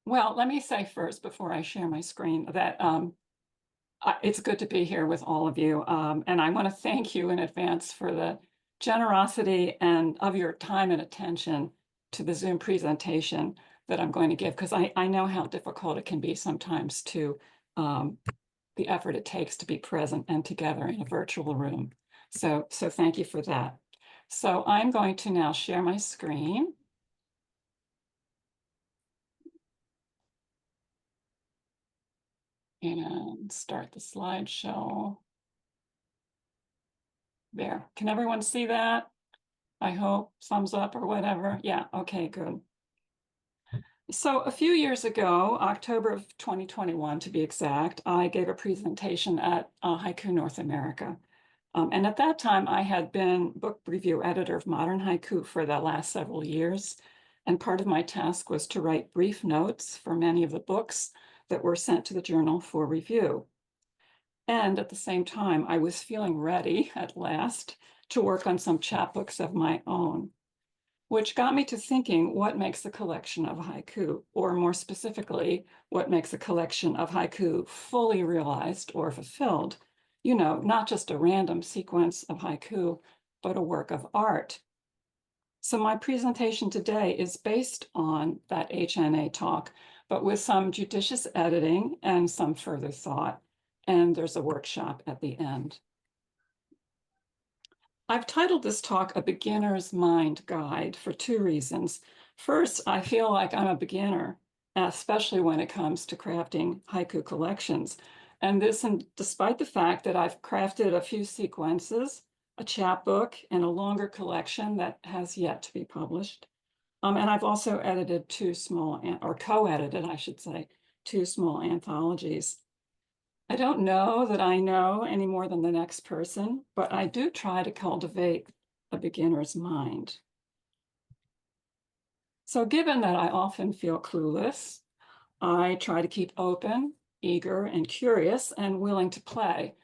Well, let me say first, before I share my screen, that it's good to be here with all of you. And I want to thank you in advance for the generosity and of your time and attention to the Zoom presentation that I'm going to give, because I know how difficult it can be sometimes to the effort it takes to be present and together in a virtual room. So thank you for that. So I'm going to now share my screen. And start the slideshow. There. Can everyone see that? I hope. Thumbs up or whatever. Yeah, okay, good. So a few years ago, October of 2021 to be exact, I gave a presentation at Haiku North America. And at that time, I had been book review editor of Modern Haiku for the last several years. And part of my task was to write brief notes for many of the books that were sent to the journal for review. And at the same time, I was feeling ready at last to work on some chapbooks of my own, which got me to thinking, what makes a collection of haiku? Or more specifically, what makes a collection of haiku fully realized or fulfilled? You know, not just a random sequence of haiku, but a work of art. So my presentation today is based on that HNA talk, but with some judicious editing and some further thought. And there's a workshop at the end. I've titled this talk A Beginner's Mind Guide for two reasons. First, I feel like I'm a beginner, especially when it comes to crafting haiku collections. And this, and despite the fact that I've crafted a few sequences, a chapbook, and a longer collection that has yet to be published. And I've also edited two small, or co-edited, I should say, two small anthologies. I don't know that I know any more than the next person, but I do try to cultivate a beginner's mind. So given that I often feel clueless, I try to keep open, eager, and curious, and willing to play.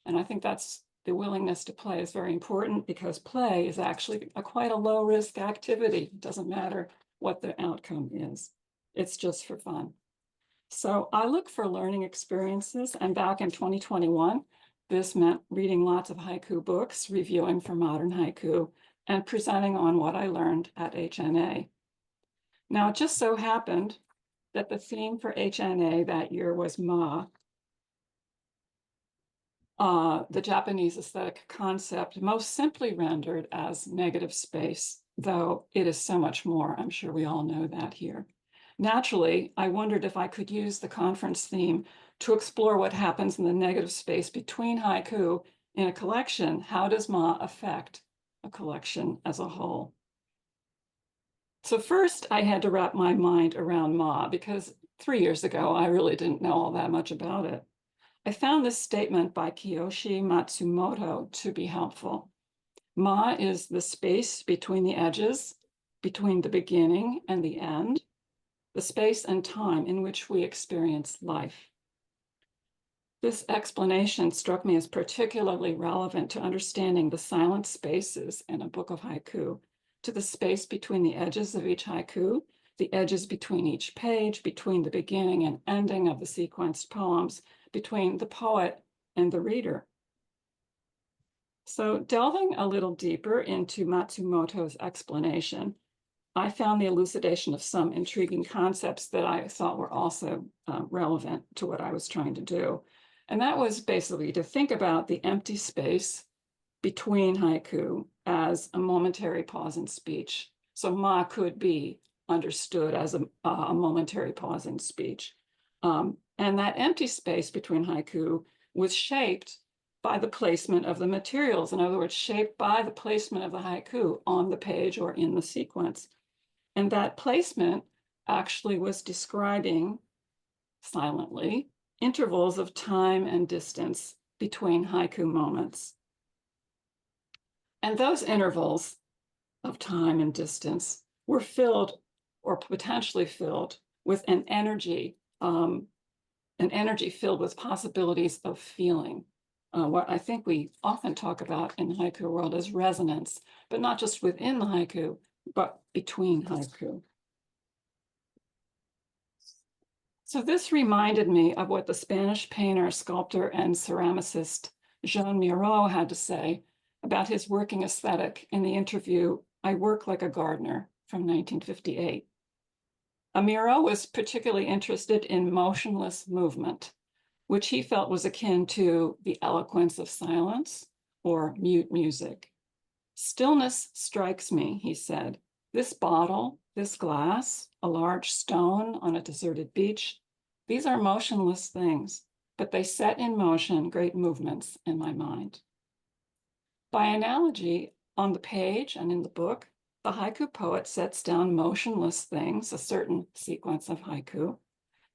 And I think that's the willingness to play is very important, because play is actually quite a low-risk activity. It doesn't matter what the outcome is. It's just for fun. So I look for learning experiences, and back in 2021, this meant reading lots of haiku books, reviewing for Modern Haiku, and presenting on what I learned at HNA. Now, it just so happened that the theme for HNA that year was Ma, the Japanese aesthetic concept, most simply rendered as negative space, though it is so much more. I'm sure we all know that here. Naturally, I wondered if I could use the conference theme to explore what happens in the negative space between haiku in a collection. How does Ma affect a collection as a whole? So first, I had to wrap my mind around Ma, because 3 years ago, I really didn't know all that much about it. I found this statement by Kiyoshi Matsumoto to be helpful. Ma is the space between the edges, between the beginning and the end, the space and time in which we experience life. This explanation struck me as particularly relevant to understanding the silent spaces in a book of haiku, to the space between the edges of each haiku, the edges between each page, between the beginning and ending of the sequenced poems, between the poet and the reader. So delving a little deeper into Matsumoto's explanation, I found the elucidation of some intriguing concepts that I thought were also relevant to what I was trying to do. And that was basically to think about the empty space between haiku as a momentary pause in speech. So Ma could be understood as a momentary pause in speech. And that empty space between haiku was shaped by the placement of the materials. In other words, shaped by the placement of the haiku on the page or in the sequence. And that placement actually was describing, silently, intervals of time and distance between haiku moments. And those intervals of time and distance were filled, or potentially filled, with an energy filled with possibilities of feeling. What I think we often talk about in the haiku world is resonance, but not just within the haiku, but between haiku. So this reminded me of what the Spanish painter, sculptor, and ceramicist Jean Miro had to say about his working aesthetic in the interview, "I Work Like a Gardener" from 1958. Miro was particularly interested in motionless movement, which he felt was akin to the eloquence of silence or mute music. "Stillness strikes me," he said. "This bottle, this glass, a large stone on a deserted beach, these are motionless things, but they set in motion great movements in my mind." By analogy, on the page and in the book, the haiku poet sets down motionless things, a certain sequence of haiku,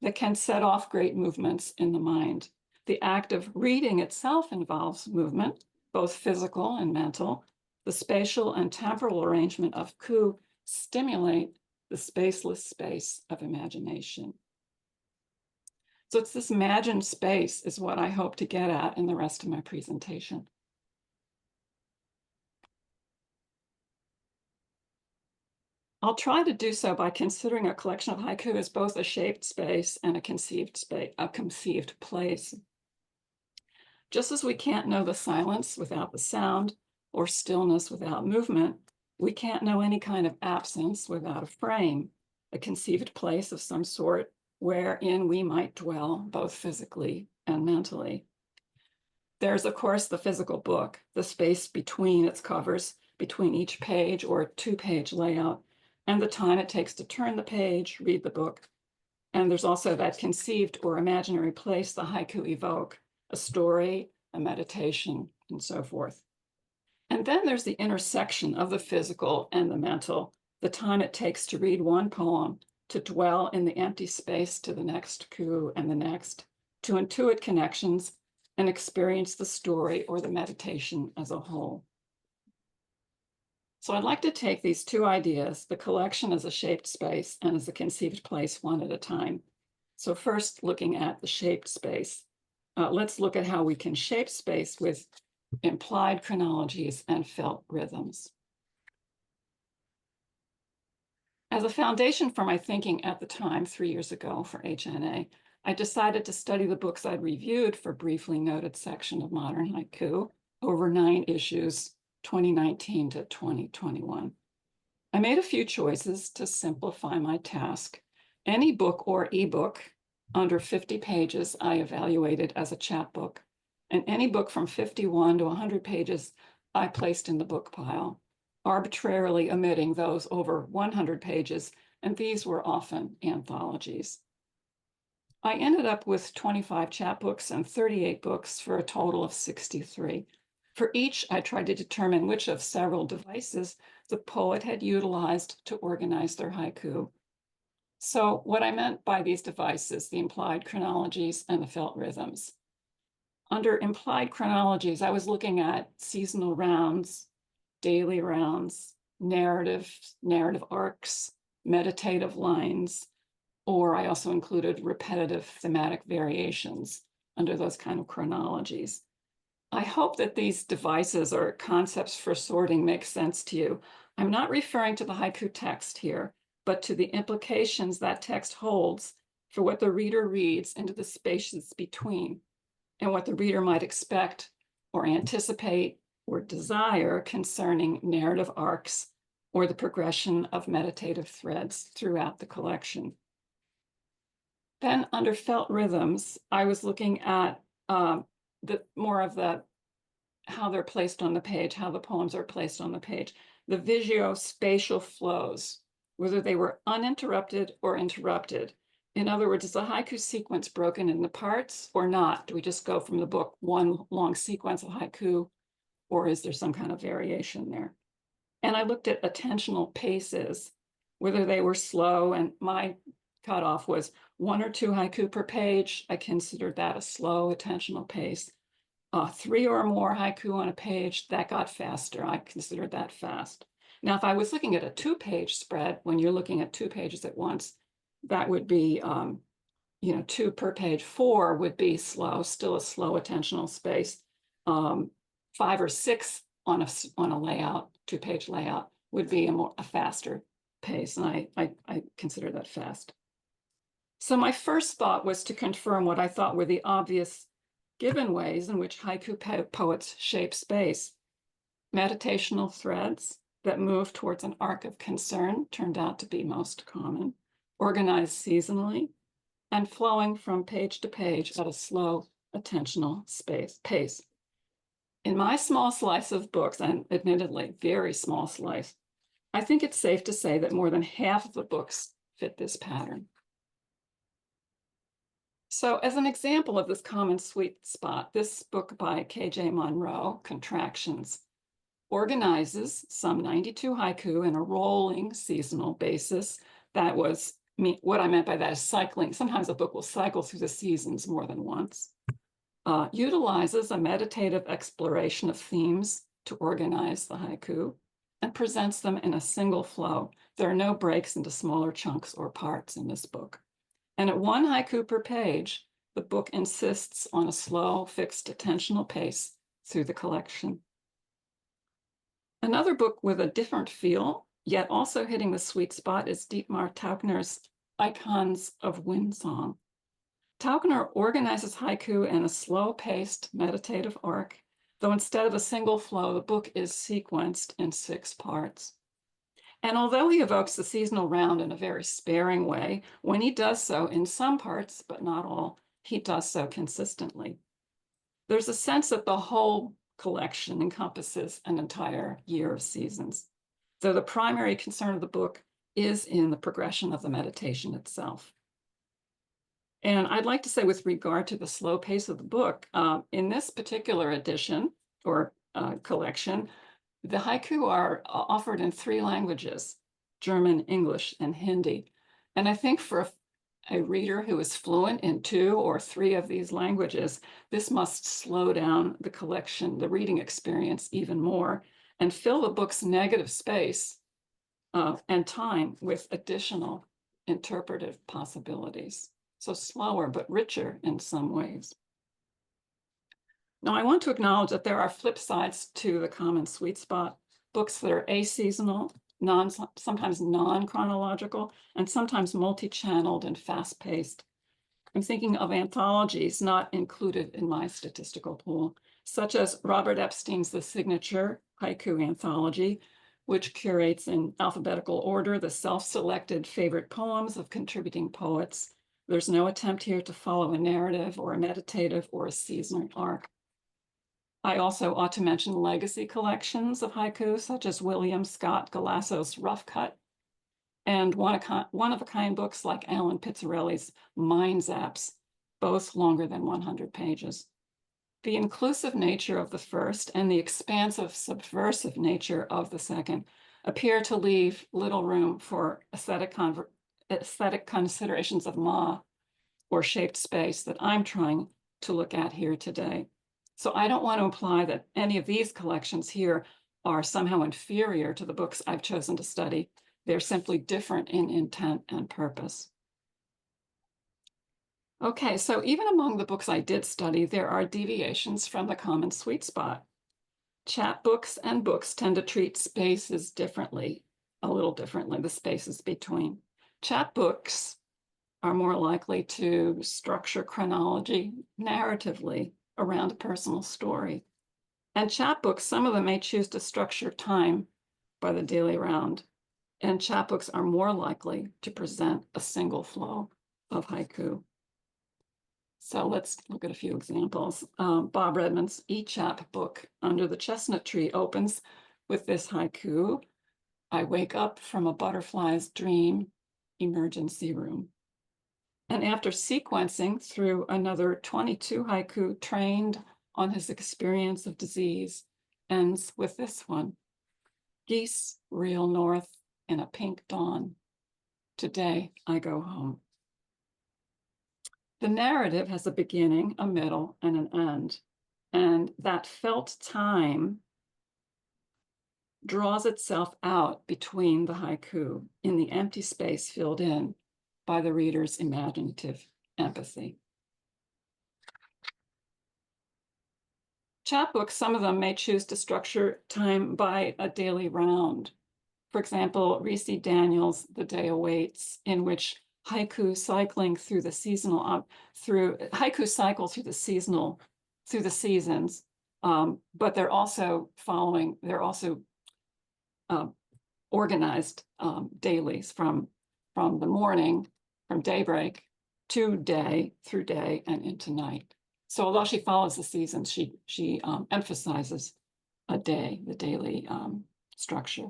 that can set off great movements in the mind. The act of reading itself involves movement, both physical and mental. The spatial and temporal arrangement of ku stimulate the spaceless space of imagination. So it's this imagined space is what I hope to get at in the rest of my presentation. I'll try to do so by considering a collection of haiku as both a shaped space and a conceived space, a conceived place. Just as we can't know the silence without the sound or stillness without movement, we can't know any kind of absence without a frame, a conceived place of some sort wherein we might dwell both physically and mentally. There's, of course, the physical book, the space between its covers, between each page or two-page layout, and the time it takes to turn the page, read the book. And there's also that conceived or imaginary place the haiku evoke, a story, a meditation, and so forth. And then there's the intersection of the physical and the mental, the time it takes to read one poem, to dwell in the empty space to the next ku and the next, to intuit connections and experience the story or the meditation as a whole. So I'd like to take these two ideas, the collection as a shaped space and as a conceived place, one at a time. So first, looking at the shaped space, let's look at how we can shape space with implied chronologies and felt rhythms. As a foundation for my thinking at the time, 3 years ago for HNA, I decided to study the books I'd reviewed for briefly noted section of modern haiku over 9 issues, 2019 to 2021. I made a few choices to simplify my task. Any book or ebook under 50 pages I evaluated as a chapbook, and any book from 51 to 100 pages I placed in the book pile, arbitrarily omitting those over 100 pages, and these were often anthologies. I ended up with 25 chapbooks and 38 books for a total of 63. For each, I tried to determine which of several devices the poet had utilized to organize their haiku. So what I meant by these devices, the implied chronologies and the felt rhythms. Under implied chronologies, I was looking at seasonal rounds, daily rounds, narrative arcs, meditative lines, or I also included repetitive thematic variations under those kind of chronologies. I hope that these devices or concepts for sorting make sense to you. I'm not referring to the haiku text here, but to the implications that text holds for what the reader reads into the spaces between, and what the reader might expect or anticipate or desire concerning narrative arcs or the progression of meditative threads throughout the collection. Then under felt rhythms, I was looking at more of the how they're placed on the page, how the poems are placed on the page, the visuospatial flows, whether they were uninterrupted or interrupted. In other words, is the haiku sequence broken into parts or not? Do we just go from the book one long sequence of haiku, or is there some kind of variation there? And I looked at attentional paces, whether they were slow, and my cutoff was 1 or 2 haiku per page. I considered that a slow attentional pace. 3 or more haiku on a page, that got faster. I considered that fast. Now, if I was looking at a 2-page spread, when you're looking at 2 pages at once, that would be, 2 per page. 4 would be slow, still a slow attentional space. 5 or 6 on a layout, 2-page layout, would be a faster pace, and I consider that fast. So my first thought was to confirm what I thought were the obvious given ways in which haiku poets shape space. Meditational threads that move towards an arc of concern turned out to be most common, organized seasonally, and flowing from page to page at a slow, attentional pace. In my small slice of books, and admittedly, very small slice, I think it's safe to say that more than half of the books fit this pattern. So as an example of this common sweet spot, this book by K.J. Monroe, Contractions, organizes some 92 haiku in a rolling seasonal basis. That was what I meant by that is cycling. Sometimes a book will cycle through the seasons more than once. Utilizes a meditative exploration of themes to organize the haiku and presents them in a single flow. There are no breaks into smaller chunks or parts in this book. And at one haiku per page, the book insists on a slow, fixed attentional pace through the collection. Another book with a different feel, yet also hitting the sweet spot, is Dietmar Tauchner's Icons of Windsong. Tauchner organizes haiku in a slow-paced meditative arc, though instead of a single flow, the book is sequenced in 6 parts. And although he evokes the seasonal round in a very sparing way, when he does so in some parts, but not all, he does so consistently. There's a sense that the whole collection encompasses an entire year of seasons, though the primary concern of the book is in the progression of the meditation itself. And I'd like to say, with regard to the slow pace of the book, in this particular edition or collection, the haiku are offered in 3 languages, German, English, and Hindi. And I think for a reader who is fluent in 2 or 3 of these languages, this must slow down the collection, the reading experience even more, and fill the book's negative space and time with additional interpretive possibilities. So slower, but richer in some ways. Now, I want to acknowledge that there are flip sides to the common sweet spot, books that are aseasonal, sometimes non-chronological, and sometimes multi-channeled and fast-paced. I'm thinking of anthologies not included in my statistical pool, such as Robert Epstein's The Signature Haiku Anthology, which curates in alphabetical order the self-selected favorite poems of contributing poets. There's no attempt here to follow a narrative or a meditative or a seasonal arc. I also ought to mention legacy collections of haiku, such as William Scott Galasso's Rough Cut, and one-of-a-kind books like Alan Pizzarelli's Mind Zaps, both longer than 100 pages. The inclusive nature of the first and the expansive, subversive nature of the second appear to leave little room for aesthetic considerations of ma, or shaped space, that I'm trying to look at here today. So I don't want to imply that any of these collections here are somehow inferior to the books I've chosen to study. They're simply different in intent and purpose. Okay, so even among the books I did study, there are deviations from the common sweet spot. Chapbooks and books tend to treat spaces differently, a little differently, the spaces between. Chapbooks are more likely to structure chronology narratively around a personal story. And chapbooks, some of them may choose to structure time by the daily round. And chapbooks are more likely to present a single flow of haiku. So let's look at a few examples. Bob Redman's E-Chap book, Under the Chestnut Tree, opens with this haiku: I wake up from a butterfly's dream, emergency room. And after sequencing through another 22 haiku trained on his experience of disease, ends with this one: geese reel north in a pink dawn. Today I go home. The narrative has a beginning, a middle, and an end. And that felt time draws itself out between the haiku in the empty space filled in by the reader's imaginative empathy. Chapbooks, some of them may choose to structure time by a daily round. For example, Reese Daniels' The Day Awaits, in which haiku cycling through the seasonal, haiku cycle through the seasons, but they're also organized dailies from the morning, from daybreak to day, through day, and into night. So although she follows the seasons, she emphasizes the daily structure.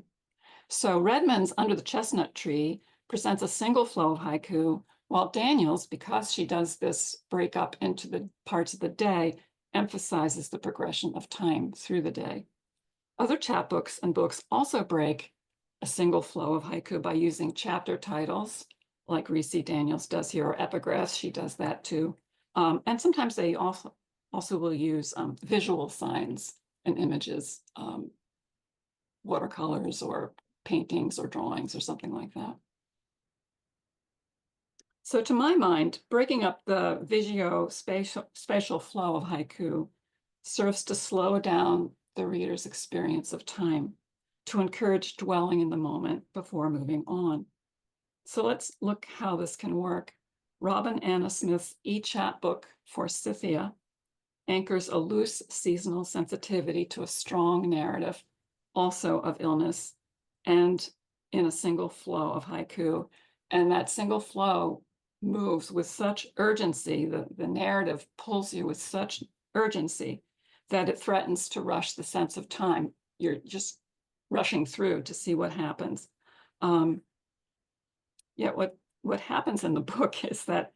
So Redmond's Under the Chestnut Tree presents a single flow of haiku, while Daniels, because she does this break up into the parts of the day, emphasizes the progression of time through the day. Other chapbooks and books also break a single flow of haiku by using chapter titles, like Reese Daniels does here, or epigraphs. She does that too. And sometimes they also will use visual signs and images, watercolors or paintings or drawings or something like that. So to my mind, breaking up the visuo-spatial flow of haiku serves to slow down the reader's experience of time, to encourage dwelling in the moment before moving on. So let's look how this can work. Robin Anna Smith's e-chapbook Forsythia anchors a loose seasonal sensitivity to a strong narrative, also of illness, and in a single flow of haiku. And that single flow moves with such urgency, the narrative pulls you with such urgency that it threatens to rush the sense of time. You're just rushing through to see what happens. Yet what happens in the book is that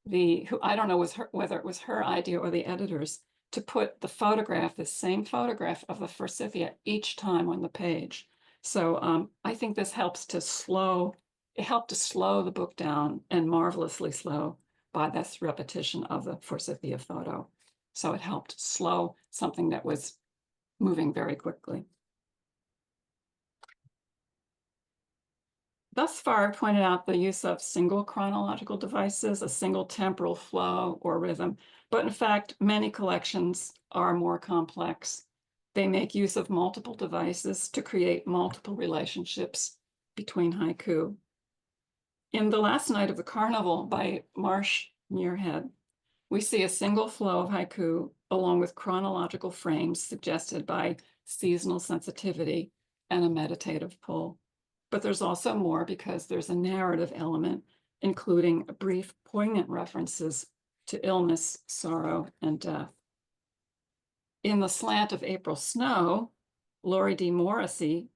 I don't know whether it was her idea or the editor's, to put the same photograph of the Forsythia each time on the page. So I think this helped to slow the book down, and marvelously slow, by this repetition of the Forsythia photo. So it helped slow something that was moving very quickly. Thus far, I've pointed out the use of single chronological devices, a single temporal flow or rhythm, but in fact, many collections are more complex. They make use of multiple devices to create multiple relationships between haiku. In The Last Night of the Carnival by Marsh Muirhead, we see a single flow of haiku along with chronological frames suggested by seasonal sensitivity and a meditative pull. But there's also more, because there's a narrative element, including brief, poignant references to illness, sorrow, and death. In The Slant of April Snow, Laurie D. Morrissey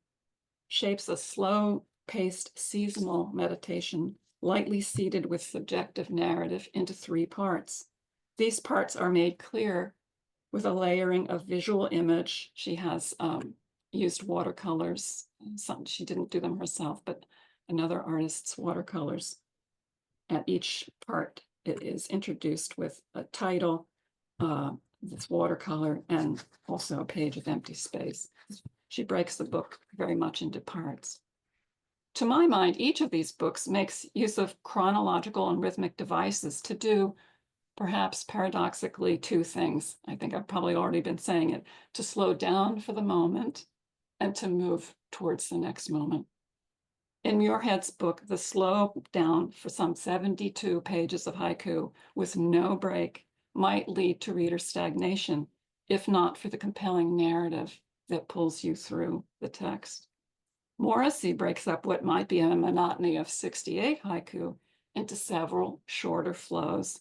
shapes a slow-paced seasonal meditation, lightly seeded with subjective narrative, into 3 parts. These parts are made clear with a layering of visual image. She has used watercolors. She didn't do them herself, but another artist's watercolors. At each part, it is introduced with a title, this watercolor, and also a page of empty space. She breaks the book very much into parts. To my mind, each of these books makes use of chronological and rhythmic devices to do, perhaps paradoxically, 2 things. I think I've probably already been saying it: to slow down for the moment and to move towards the next moment. In Muirhead's book, the slow down for some 72 pages of haiku with no break might lead to reader stagnation, if not for the compelling narrative that pulls you through the text. Morrissey breaks up what might be a monotony of 68 haiku into several shorter flows.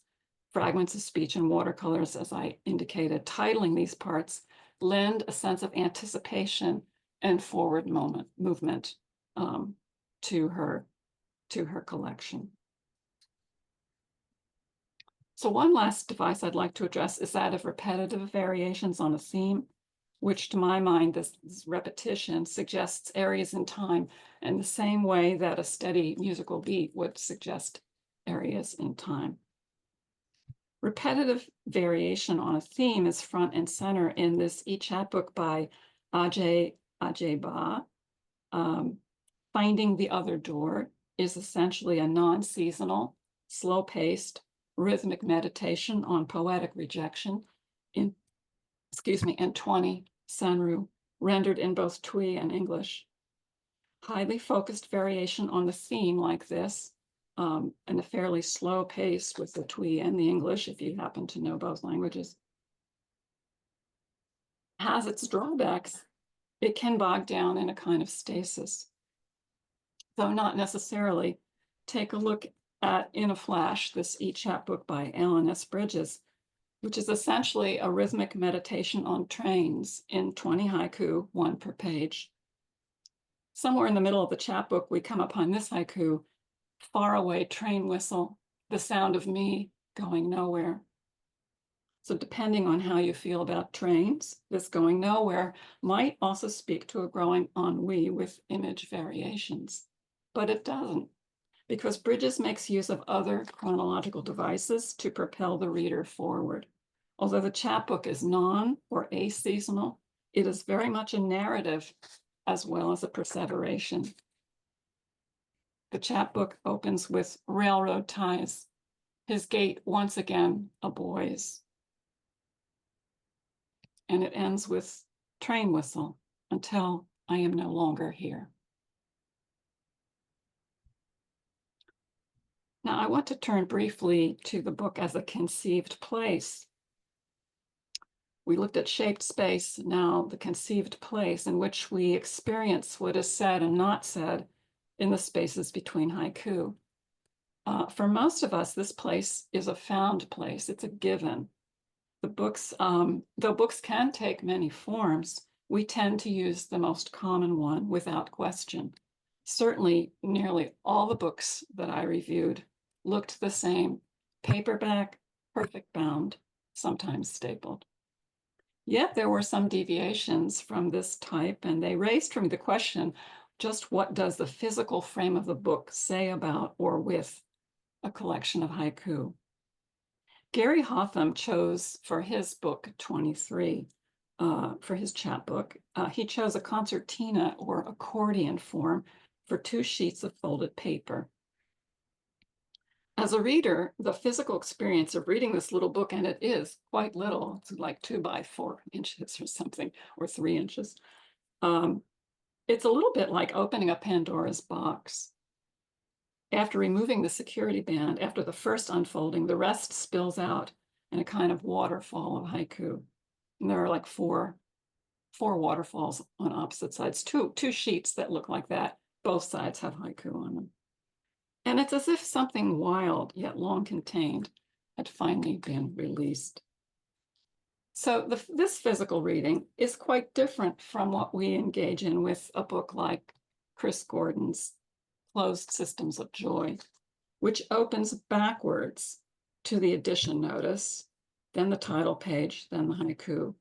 Fragments of speech and watercolors, as I indicated, titling these parts, lend a sense of anticipation and forward movement to her collection. So one last device I'd like to address is that of repetitive variations on a theme, which to my mind, this repetition suggests areas in time in the same way that a steady musical beat would suggest areas in time. Repetitive variation on a theme is front and center in this e-chapbook by Ajay Ba. Finding the Other Door is essentially a non-seasonal, slow-paced, rhythmic meditation on poetic rejection in 20 Sanru, rendered in both Twi and English. Highly focused variation on the theme like this and a fairly slow pace with the Twi and the English, if you happen to know both languages, has its drawbacks. It can bog down in a kind of stasis, though not necessarily. Take a look at In a Flash, this e-chapbook by Alan S. Bridges, which is essentially a rhythmic meditation on trains in 20 haiku, one per page. Somewhere in the middle of the chapbook, we come upon this haiku: faraway train whistle, the sound of me going nowhere. So depending on how you feel about trains, this going nowhere might also speak to a growing ennui with image variations. But it doesn't, because Bridges makes use of other chronological devices to propel the reader forward. Although the chapbook is non or aseasonal, it is very much a narrative as well as a perseveration. The chapbook opens with railroad ties, his gait once again a boy's. And it ends with train whistle, until I am no longer here. Now, I want to turn briefly to the book as a conceived place. We looked at shaped space, now the conceived place in which we experience what is said and not said in the spaces between haiku. For most of us, this place is a found place. It's a given. The books, though books can take many forms, we tend to use the most common one without question. Certainly, nearly all the books that I reviewed looked the same: paperback, perfect bound, sometimes stapled. Yet there were some deviations from this type, and they raised for me the question, just what does the physical frame of the book say about or with a collection of haiku? Gary Hotham chose for his book 23, for his chapbook, he chose a concertina or accordion form for 2 sheets of folded paper. As a reader, the physical experience of reading this little book, and it is quite little, it's like 2 by 4 inches or something, or 3 inches. It's a little bit like opening a Pandora's box. After removing the security band, after the first unfolding, the rest spills out in a kind of waterfall of haiku. And there are like four waterfalls on opposite sides, two sheets that look like that. Both sides have haiku on them. And it's as if something wild yet long contained had finally been released. So this physical reading is quite different from what we engage in with a book like Chris Gordon's Closed Systems of Joy, which opens backwards to the edition notice, then the title page, then the haiku.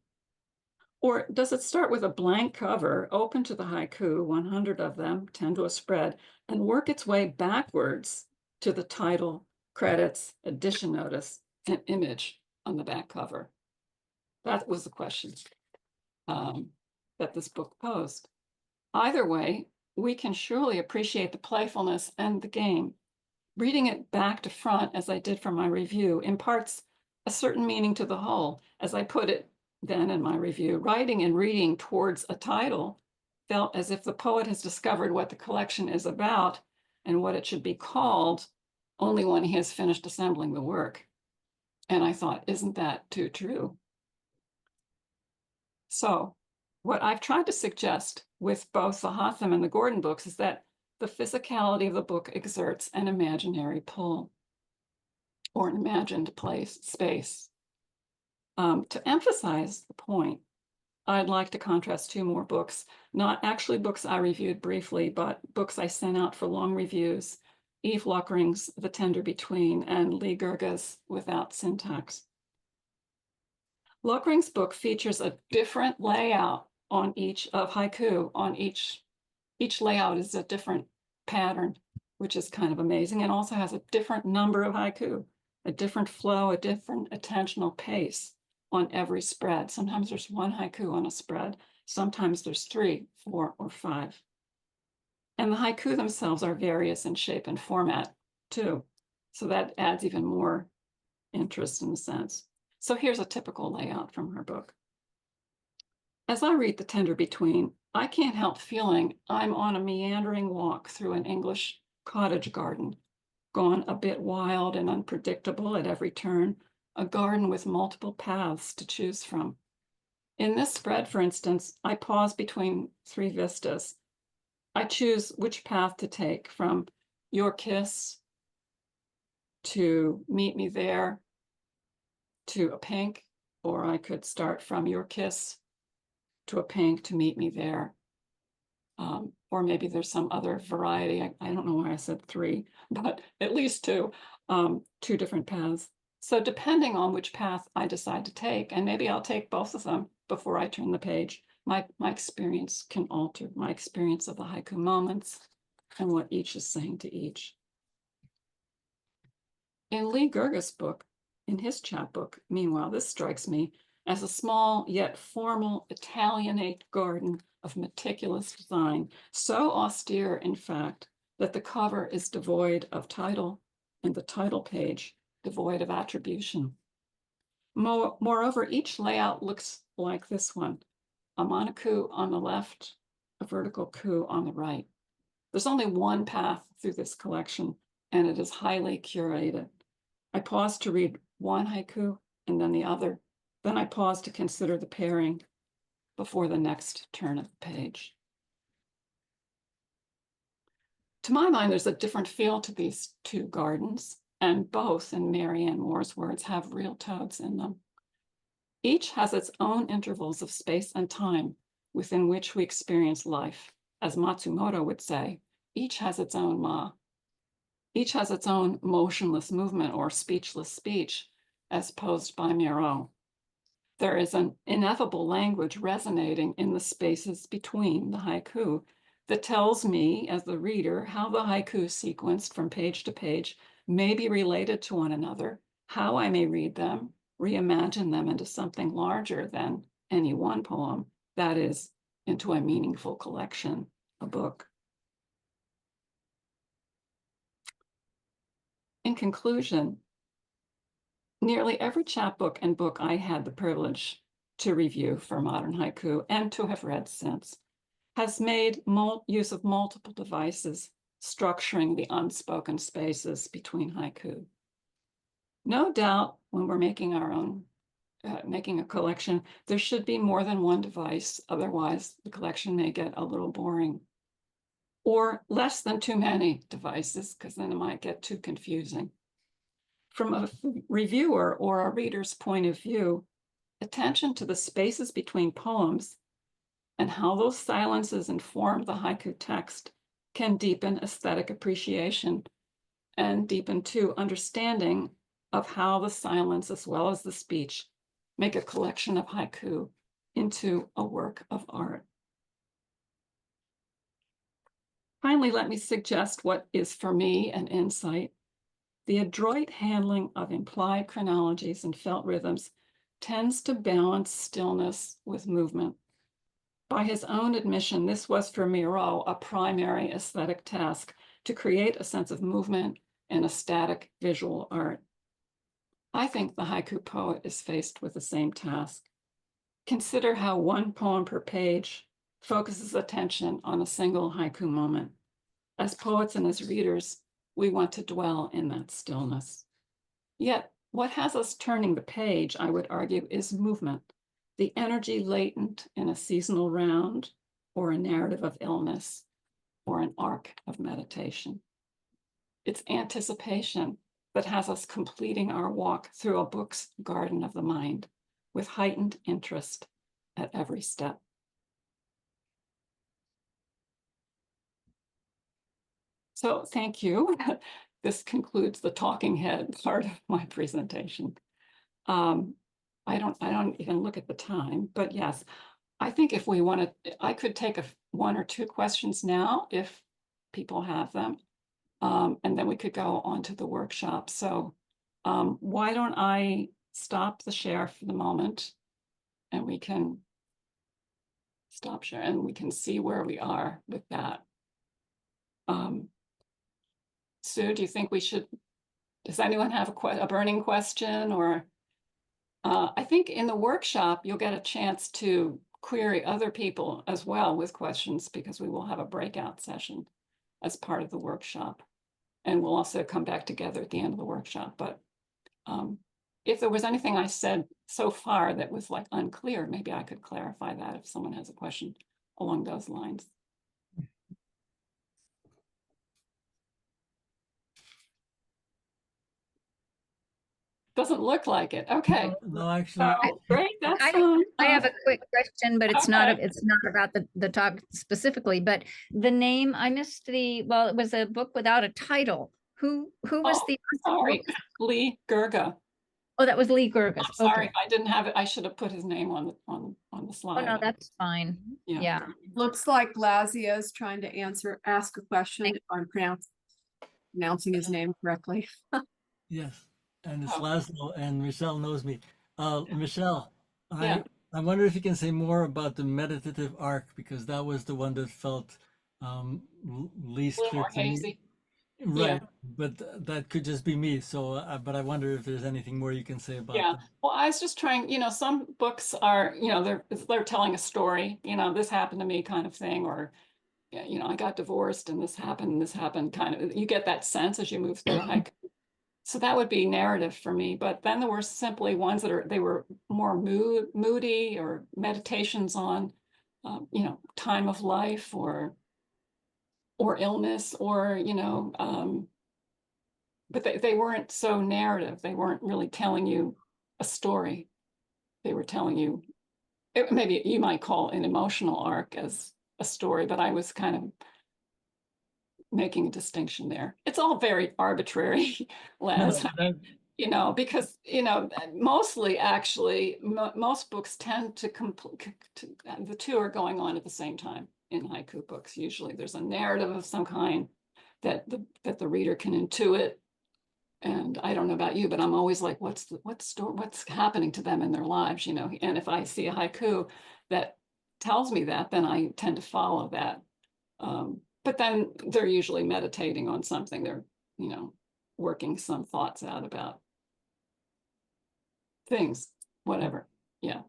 Or does it start with a blank cover, open to the haiku, 100 of them, 10 to a spread, and work its way backwards to the title, credits, edition notice, and image on the back cover? That was the question that this book posed. Either way, we can surely appreciate the playfulness and the game. Reading it back to front, as I did for my review, imparts a certain meaning to the whole. As I put it then in my review, writing and reading towards a title felt as if the poet has discovered what the collection is about and what it should be called only when he has finished assembling the work. And I thought, isn't that too true? So what I've tried to suggest with both the Hotham and the Gordon books is that the physicality of the book exerts an imaginary pull or an imagined space. To emphasize the point, I'd like to contrast 2 more books, not actually books I reviewed briefly, but books I sent out for long reviews: Eve Lockring's The Tender Between and Lee Gerga's Without Syntax. Lockring's book features a different layout on each of haiku. On each layout is a different pattern, which is kind of amazing, and also has a different number of haiku, a different flow, a different attentional pace on every spread. Sometimes there's 1 haiku on a spread. Sometimes there's 3, 4, or 5. And the haiku themselves are various in shape and format too. So that adds even more interest in the sense. So here's a typical layout from her book. As I read The Tender Between, I can't help feeling I'm on a meandering walk through an English cottage garden, gone a bit wild and unpredictable at every turn, a garden with multiple paths to choose from. In this spread, for instance, I pause between 3 vistas. I choose which path to take, from your kiss to meet me there to a pink, or I could start from your kiss to a pink to meet me there. Or maybe there's some other variety. I don't know why I said 3, but at least 2 different paths. So depending on which path I decide to take, and maybe I'll take both of them before I turn the page, my experience can alter my experience of the haiku moments and what each is saying to each. In Lee Gerges' book, in his chapbook, meanwhile, this strikes me as a small yet formal Italianate garden of meticulous design, so austere, in fact, that the cover is devoid of title and the title page devoid of attribution. Moreover, each layout looks like this one: a monoku on the left, a vertical ku on the right. There's only one path through this collection, and it is highly curated. I pause to read one haiku and then the other. Then I pause to consider the pairing before the next turn of the page. To my mind, there's a different feel to these 2 gardens, and both, in Marianne Moore's words, have real toads in them. Each has its own intervals of space and time within which we experience life. As Matsumoto would say, each has its own ma. Each has its own motionless movement or speechless speech, as posed by Miro. There is an ineffable language resonating in the spaces between the haiku that tells me, as the reader, how the haiku sequenced from page to page may be related to one another, how I may read them, reimagine them into something larger than any one poem, that is, into a meaningful collection, a book. In conclusion, nearly every chapbook and book I had the privilege to review for modern haiku and to have read since has made use of multiple devices structuring the unspoken spaces between haiku. No doubt when we're making our own, making a collection, there should be more than one device. Otherwise, the collection may get a little boring. Or less than too many devices, because then it might get too confusing. From a reviewer or a reader's point of view, attention to the spaces between poems and how those silences inform the haiku text can deepen aesthetic appreciation and deepen, too, understanding of how the silence as well as the speech make a collection of haiku into a work of art. Finally, let me suggest what is for me an insight. The adroit handling of implied chronologies and felt rhythms tends to balance stillness with movement. By his own admission, this was for Miro a primary aesthetic task, to create a sense of movement in a static visual art. I think the haiku poet is faced with the same task. Consider how one poem per page focuses attention on a single haiku moment. As poets and as readers, we want to dwell in that stillness. Yet, what has us turning the page, I would argue, is movement, the energy latent in a seasonal round, or a narrative of illness, or an arc of meditation. It's anticipation that has us completing our walk through a book's garden of the mind with heightened interest at every step. So thank you. This concludes the talking head part of my presentation. I don't even look at the time, but yes, I think if we want to, I could take 1 or 2 questions now if people have them, and then we could go on to the workshop. So why don't I stop the share for the moment, and we can stop share and we can see where we are with that. Sue, do you think we should, does anyone have a burning question? Or I think in the workshop, you'll get a chance to query other people as well with questions, because we will have a breakout session as part of the workshop. and we'll also come back together at the end of the workshop. But if there was anything I said so far that was like unclear, maybe I could clarify that if someone has a question along those lines. Doesn't look like it. Okay. No, actually. So, great. That's I have a quick question, but it's okay. not about the topic specifically. But the name, I missed well, it was a book without a title. Who was the sorry, Lee Gerga. Oh, that was Lee Gerga. I'm sorry, if I didn't have it. I should have put his name on the slide. Oh no, that's fine. Yeah. Looks like Lazia is trying to ask a question. If I'm pronouncing his name correctly. Yes, and it's Laszlo, and Michelle knows me. Michelle, I wonder if you can say more about the meditative arc, because that was the one that felt least clear to me. Right, but that could just be me. So, but I wonder if there's anything more you can say about that. Well, I was just trying, some books are, they're telling a story, this happened to me kind of thing, or, I got divorced and this happened kind of, you get that sense as you move through a haiku. So that would be narrative for me. But then there were simply ones they were more moody, or meditations on, time of life or illness, or, but they weren't so narrative. They weren't really telling you a story. They were telling you, maybe you might call an emotional arc as a story, but I was kind of making a distinction there. It's all very arbitrary, Les, because, mostly actually, most books tend to the two are going on at the same time in haiku books. Usually there's a narrative of some kind that the reader can intuit. And I don't know about you, but I'm always like, what's happening to them in their lives, And if I see a haiku that tells me that, then I tend to follow that. But then they're usually meditating on something. They're, working some thoughts out about things, whatever. Yeah.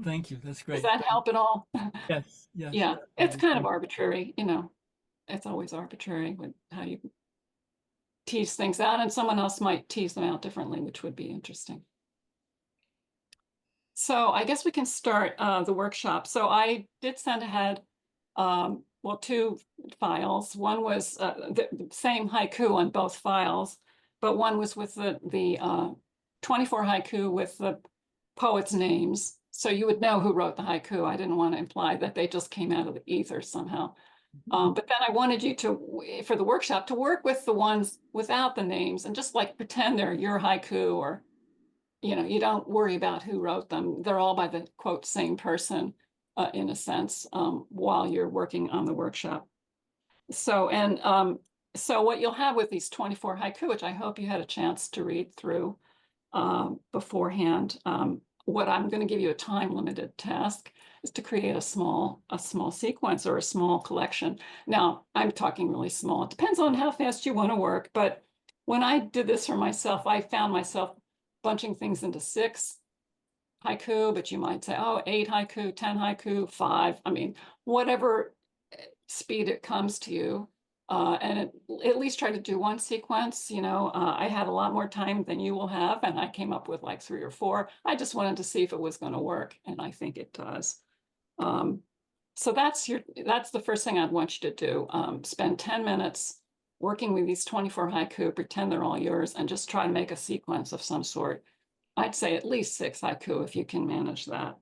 Thank you. That's great. Does that help at all? Yes. Yes. Yeah. It's kind of arbitrary, It's always arbitrary with how you tease things out, and someone else might tease them out differently, which would be interesting. So I guess we can start the workshop. So I did send ahead, two files. One was the same haiku on both files, but one was with the 24 haiku with the poets' names. So you would know who wrote the haiku. I didn't want to imply that they just came out of the ether somehow. But then I wanted you to, for the workshop, to work with the ones without the names and just like pretend they're your haiku, or, you don't worry about who wrote them. They're all by the quote same person, in a sense, while you're working on the workshop. So, so what you'll have with these 24 haiku, which I hope you had a chance to read through beforehand, what I'm going to give you a time limited task is to create a small sequence or a small collection. Now, I'm talking really small. It depends on how fast you want to work. But when I did this for myself, I found myself bunching things into 6 haiku, but you might say, 8 haiku, 10 haiku, 5. I mean, whatever speed it comes to you. And at least try to do one sequence. I had a lot more time than you will have, and I came up with like 3 or 4. I just wanted to see if it was going to work, and I think it does. So that's the first thing I'd want you to do. Spend 10 minutes working with these 24 haiku, pretend they're all yours, and just try to make a sequence of some sort. I'd say at least 6 haiku if you can manage that.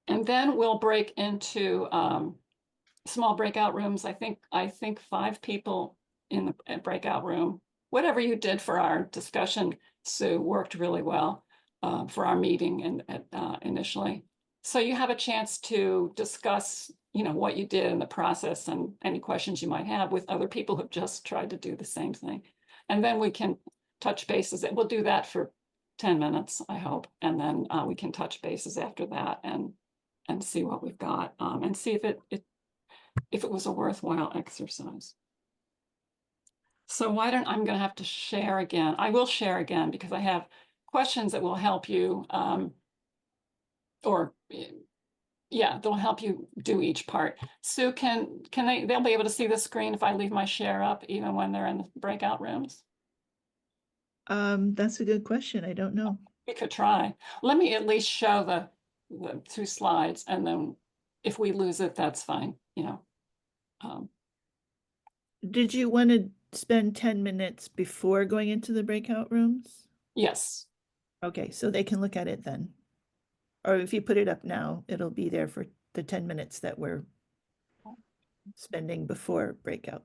And then we'll break into small breakout rooms. I think 5 people in the breakout room. Whatever you did for our discussion, Sue, worked really well for our meeting initially. So you have a chance to discuss, what you did in the process and any questions you might have with other people who've just tried to do the same thing. And then we can touch bases. We'll do that for 10 minutes, I hope. And then we can touch bases after that and see what we've got, and see if it was a worthwhile exercise. So I'm going to have to share again. I will share again because I have questions that will help you, or Yeah, they'll help you do each part. Sue, they'll be able to see the screen if I leave my share up even when they're in the breakout rooms? That's a good question. I don't know. We could try. Let me at least show the 2 slides, and then if we lose it, that's fine, you know. Did you want to spend 10 minutes before going into the breakout rooms? Yes, Okay, so they can look at it then. Or if you put it up now, it'll be there for the 10 minutes that we're spending before breakout.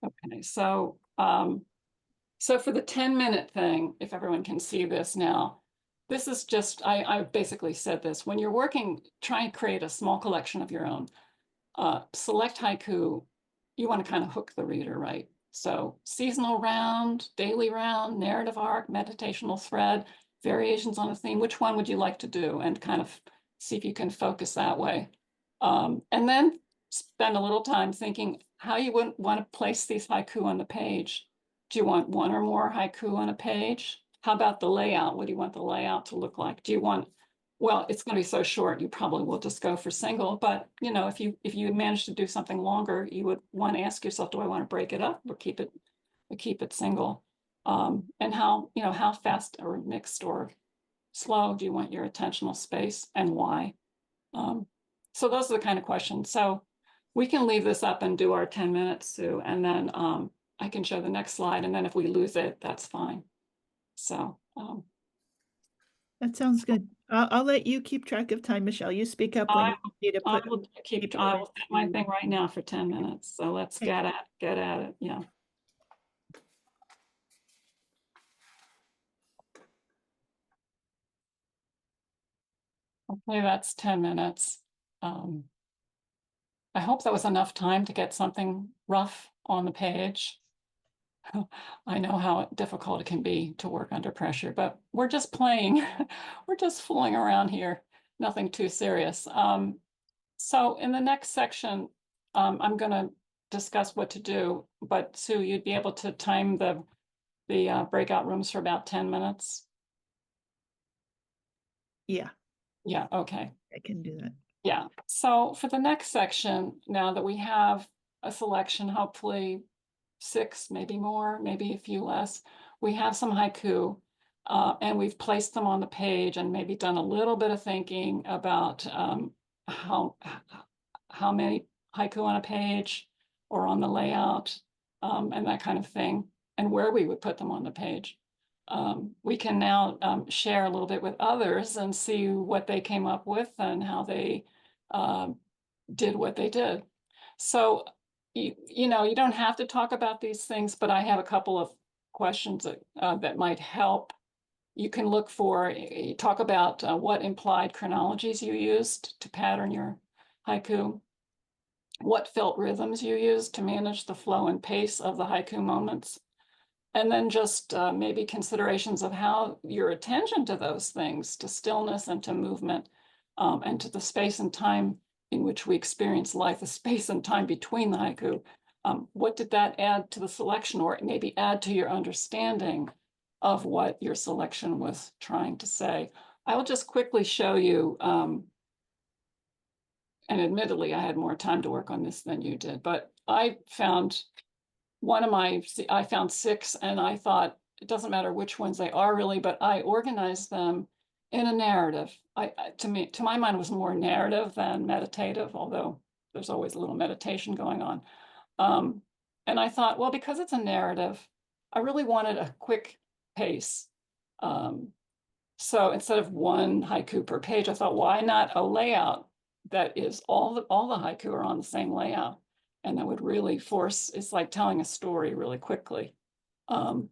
okay, so for the 10-minute thing, if everyone can see this now, this is just, I basically said this, when you're working, try and create a small collection of your own. Select haiku, you want to kind of hook the reader, right? So seasonal round, daily round, narrative arc, meditational thread, variations on a theme, which one would you like to do? And kind of see if you can focus that way. And then spend a little time thinking how you would want to place these haiku on the page. Do you want one or more haiku on a page? How about the layout? What do you want the layout to look like? Do you want, well, it's going to be so short, you probably will just go for single, but you know, if you manage to do something longer, you would want to ask yourself, do I want to break it up or keep it single? And how, you know, how fast or mixed or slow do you want your attentional space, and why? So those are the kind of questions. So we can leave this up and do our 10 minutes, Sue, and then I can show the next slide, and then if we lose it, that's fine. So That sounds good. I'll let you keep track of time, Michelle. You speak up when you need to I put. will people I will set my into- thing right now for 10 minutes. So let's Okay. get at it. Yeah. Okay, that's 10 minutes. I hope that was enough time to get something rough on the page. I know how difficult it can be to work under pressure, but we're just playing. We're just fooling around here. Nothing too serious. So in the next section, I'm going to discuss what to do, but Sue, you'd be able to time the breakout rooms for about 10 minutes. Yeah, Yeah, okay. I can do that. Yeah, so for the next section, now that we have a selection, hopefully 6, maybe more, maybe a few less, we have some haiku, and we've placed them on the page and maybe done a little bit of thinking about how many haiku on a page or on the layout, and that kind of thing, and where we would put them on the page. We can now share a little bit with others and see what they came up with and how they did what they did. So, you know, you don't have to talk about these things, but I have a couple of questions that might help. You can look for, talk about what implied chronologies you used to pattern your haiku, what felt rhythms you used to manage the flow and pace of the haiku moments, and then just maybe considerations of how your attention to those things, to stillness and to movement, and to the space and time in which we experience life, the space and time between the haiku. What did that add to the selection, or maybe add to your understanding of what your selection was trying to say? I will just quickly show you, and admittedly, I had more time to work on this than you did, but I found I found 6, and I thought it doesn't matter which ones they are really, but I organized them in a narrative. To my mind, it was more narrative than meditative, although there's always a little meditation going on. And I thought, well, because it's a narrative, I really wanted a quick pace. So instead of one haiku per page, I thought, why not a layout that is all the haiku are on the same layout? And that would really force, it's like telling a story really quickly. And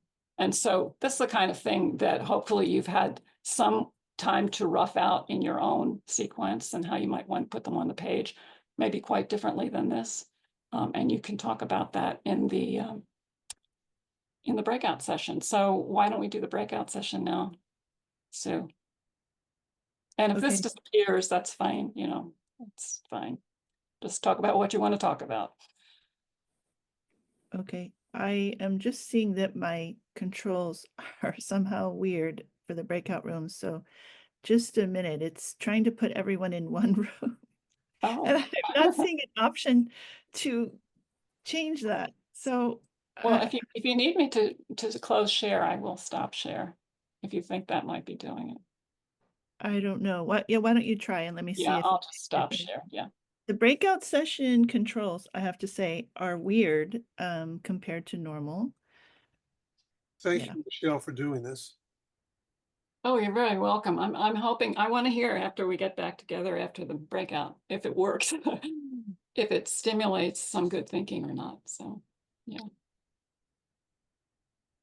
so this is the kind of thing that hopefully you've had some time to rough out in your own sequence and how you might want to put them on the page, maybe quite differently than this. And you can talk about that in the breakout session. So why don't we do the breakout session now, Sue? And if this Okay. disappears, that's fine, you know, it's fine. Just talk about what you want to talk about. Okay, I am just seeing that my controls are somehow weird for the breakout rooms, so just a minute. It's trying to put everyone in one room. Oh. And I'm not seeing an option to change that. So Well, if you need me to close share, I will stop share. If you think that might be doing it. I don't know. Why don't you try and let me see Yeah, if I'll just stop share. Yeah. the breakout session controls, I have to say, are weird compared to normal. Thank Yeah. you, Michelle, for doing this. Oh, you're very welcome. I'm hoping, I want to hear after we get back together after the breakout, if it works, if it stimulates some good thinking or not. So, yeah.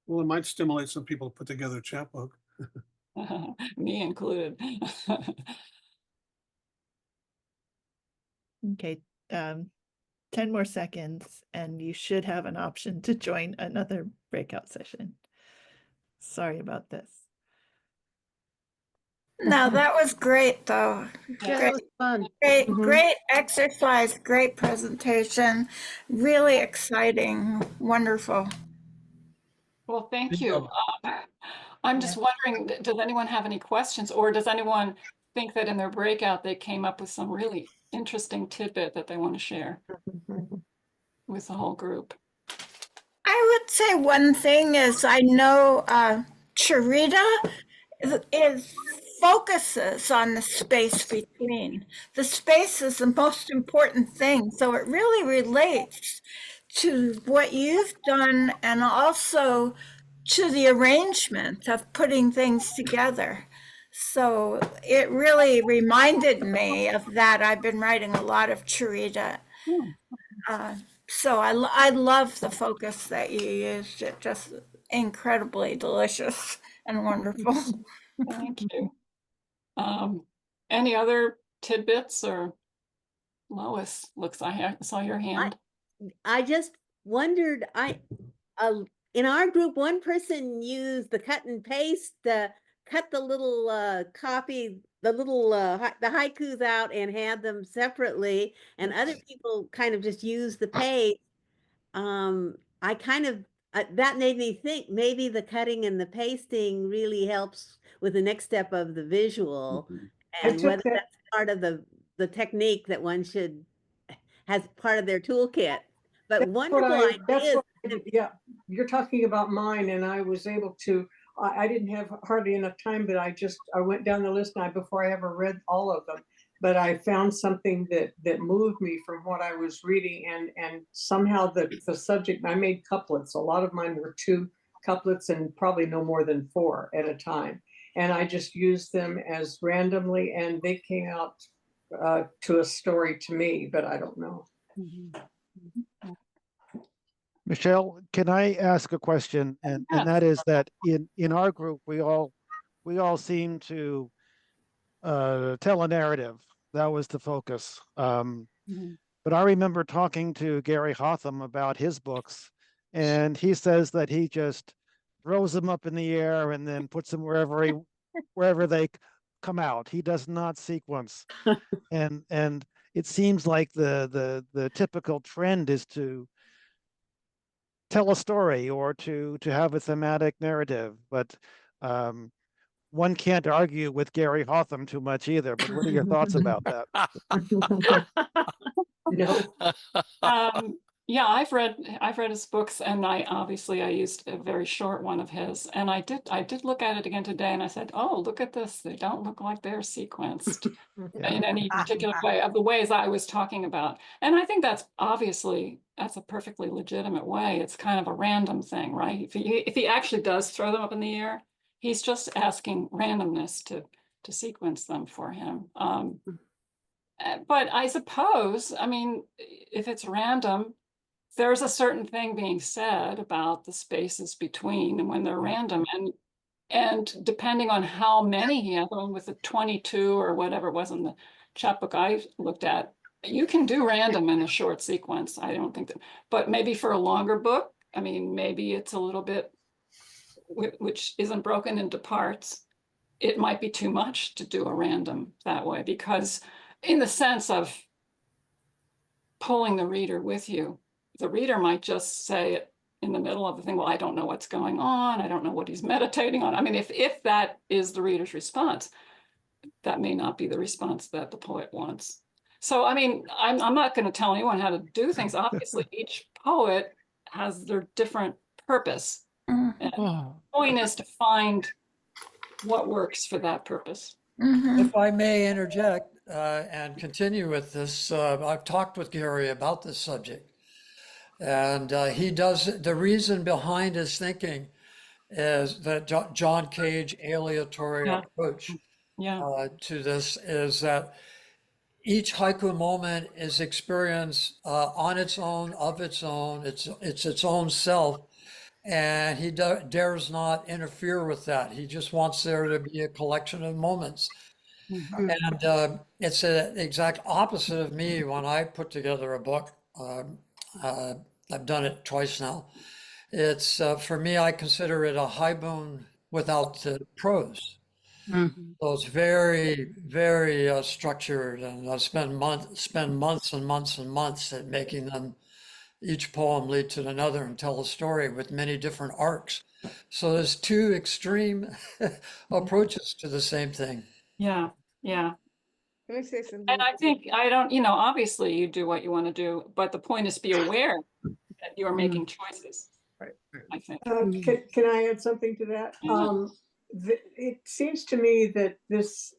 Well, it might stimulate some people to put together a chapbook. Me included. Okay. 10 more seconds and you should have an option to join another breakout session. Sorry about this. No, that was great, though. Yeah, Great, was fun. great, Mhm. great exercise, great presentation, really exciting, wonderful. Well, thank Good you. job. I'm just wondering, does anyone have any questions, or does anyone think that in their breakout they came up with some really interesting tidbit that they want to share with the whole group? I would say one thing is I know Charita is focuses on the space between. The space is the most important thing, so it really relates to what you've done and also to the arrangement of putting things together. So it really reminded me of that. I've been writing a lot of Charita. So I love the focus that you used. It just incredibly delicious and wonderful. Thank you. Any other tidbits, or Lois, I saw your hand. I just wondered, in our group, one person used the cut and paste, cut the little copy, the little the haikus out and had them separately, and other people kind of just used the paste. I kind of that made me think maybe the cutting and the pasting really helps with the next step of the visual, and whether that's part of the technique that one should has part of their toolkit. But wonderful ideas. Yeah, you're talking about mine, and I was able to. I didn't have hardly enough time, but I went down the list now before I ever read all of them. But I found something that moved me from what I was reading, and somehow the subject. I made couplets. A lot of mine were 2 couplets, and probably no more than 4 at a time. And I just used them as randomly, and they came out to a story to me. But I don't know. Michelle, can I ask a question? And that is that in our group, we all seem to tell a narrative. That was the focus. But I remember talking to Gary Hotham about his books, and he says that he just throws them up in the air and then puts them wherever they come out. He does not sequence. And it seems like the typical trend is to tell a story or to have a thematic narrative, but one can't argue with Gary Hotham too much either. But what are your thoughts about that? No. Yeah, I've read his books, and I used a very short one of his, and I did look at it again today, and I said, oh, look at this. They don't look like they're sequenced in any particular way of the ways I was talking about. And I think that's a perfectly legitimate way. It's kind of a random thing, right? If he actually does throw them up in the air, he's just asking randomness to sequence them for him. But I suppose, I mean, if it's random, there's a certain thing being said about the spaces between and when they're random, and depending on how many he has, with the 22 or whatever it was in the chapbook I looked at, you can do random in a short sequence. I don't think that, but maybe for a longer book, I mean, maybe it's a little bit, which isn't broken into parts. It might be too much to do a random that way, because in the sense of pulling the reader with you, the reader might just say it in the middle of the thing, well, I don't know what's going on. I don't know what he's meditating on. I mean, if that is the reader's response, that may not be the response that the poet wants. So, I mean, I'm not going to tell anyone how to do things. Obviously, each poet has their different purpose. Mm, And the point is to find what works for that purpose. mhm. If I may interject and continue with this, I've talked with Gary about this subject. And he does, the reason behind his thinking is that John Cage aleatory Yeah. approach Yeah. to this is that each haiku moment is experienced on its own, of its own, it's its own self. And he dares not interfere with that. He just wants there to be a collection of moments. Mhm. And it's the exact opposite of me when I put together a book. I've done it twice now. It's for me, I consider it a haibun without the prose. So it's very, very structured, and I spend months and months and months at making them each poem lead to another and tell a story with many different arcs. So there's two extreme approaches to the same thing. Yeah. Yeah. Can I say something? And I think I don't, you know, obviously you do what you want to do, but the point is be aware that you're making choices. Right. I think. Can I add something to that? Yeah. It seems to me that this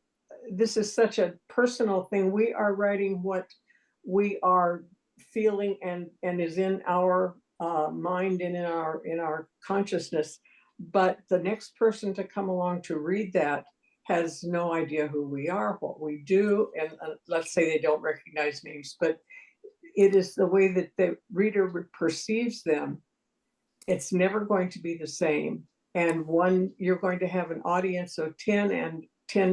is such a personal thing. We are writing what we are feeling and is in our mind and in our consciousness. But the next person to come along to read that has no idea who we are, what we do, and let's say they don't recognize names, but it is the way that the reader perceives them. It's never going to be the same. And you're going to have an audience of 10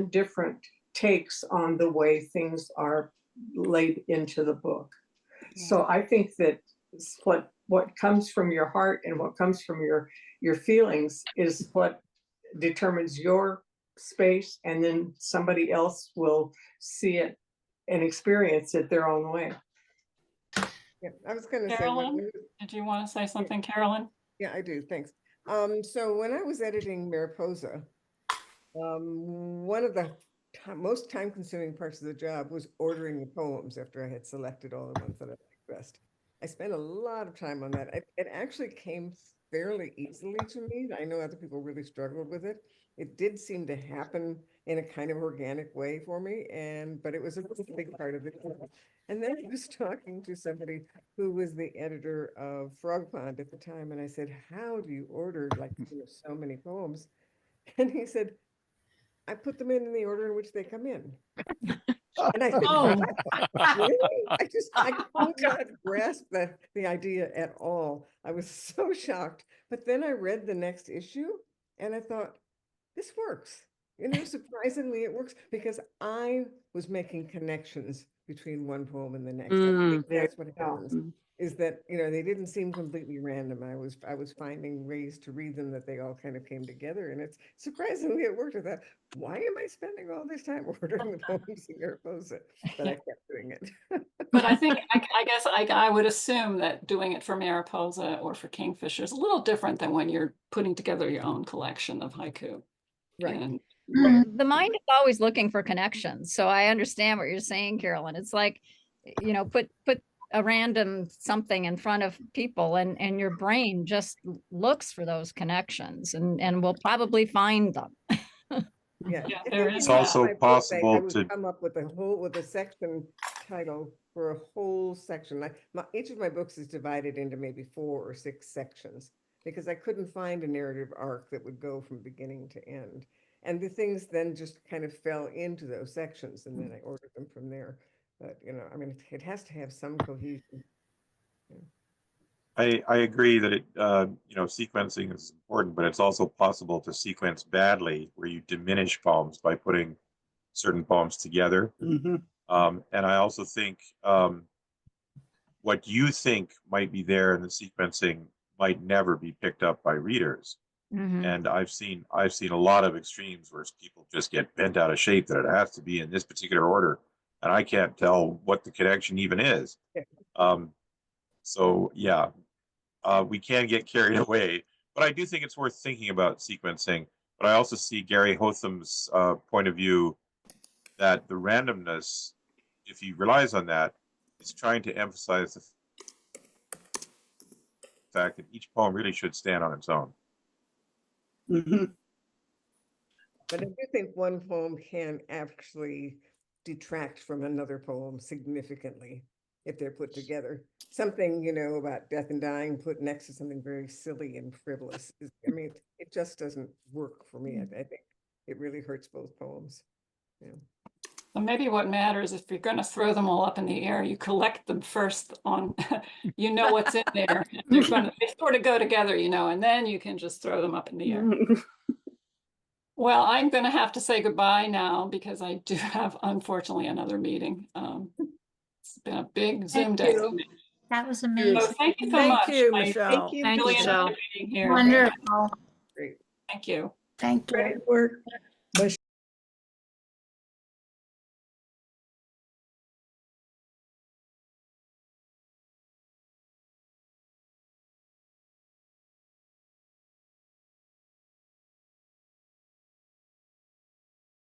different takes on the way things are laid into the book. So I think that what comes from your heart and what comes from your feelings is what determines your space, and then somebody else will see it and experience it their own way. Yeah, I was going to say, Carolyn, did you want to say something, Carolyn? yeah, I do. Thanks. So when I was editing Mariposa, one of the most time-consuming parts of the job was ordering the poems after I had selected all the ones that I liked best. I spent a lot of time on that. It actually came fairly easily to me. I know other people really struggled with it. It did seem to happen in a kind of organic way for me, but it was a big part of it. And then I was talking to somebody who was the editor of Frog Pond at the time, and I said, "How do you order so many poems?" And he said, "I put them in the order in which they come in." And I said, Oh. really? I could not grasp the idea at all. I was so shocked. But then I read the next issue and I thought, this works. Surprisingly it works, because I was making connections between one poem and the next. I think that's what happens. Is that, they didn't seem completely random. I was finding ways to read them that they all kind of came together, and it's surprisingly it worked. I thought, why am I spending all this time ordering the poems in Mariposa? But I kept doing it. But I think, I guess I would assume that doing it for Mariposa or for Kingfisher is a little different than when you're putting together your own collection of haiku. Right. And The mind is always looking for connections. So I understand what you're saying, Carolyn. It's like, put a random something in front of people and your brain just looks for those connections and will probably find them. Yeah, there is It's also possible I would to come up with a section title for a whole section. Each of my books is divided into maybe 4 or 6 sections, because I couldn't find a narrative arc that would go from beginning to end. And the things then just kind of fell into those sections, and then I ordered them from there. But, it has to have some cohesion. I agree that sequencing is important, but it's also possible to sequence badly, where you diminish poems by putting certain poems together. And I also think what you think might be there in the sequencing might never be picked up by readers. And I've seen a lot of extremes where people just get bent out of shape that it has to be in this particular order, and I can't tell what the connection even is. So yeah, we can get carried away, but I do think it's worth thinking about sequencing. But I also see Gary Hotham's point of view that the randomness, if he relies on that, is trying to emphasize the fact that each poem really should stand on its own. But I do think one poem can actually detract from another poem significantly if they're put together. Something, you know, about death and dying put next to something very silly and frivolous. I mean, it just doesn't work for me. I think it really hurts both poems. Yeah. Well, maybe what matters, if you're going to throw them all up in the air, you collect them first on, you know what's in there. They sort of go together, you know, and then you can just throw them up in the air. Well, I'm going to have to say goodbye now because I do have, unfortunately, another meeting. It's been a big Zoom day. That was amazing. So thank you so Thank much. you, I Michelle. really Thank you, enjoyed Michelle. being here. Wonderful. Great. Thank you. Thank you. Great work.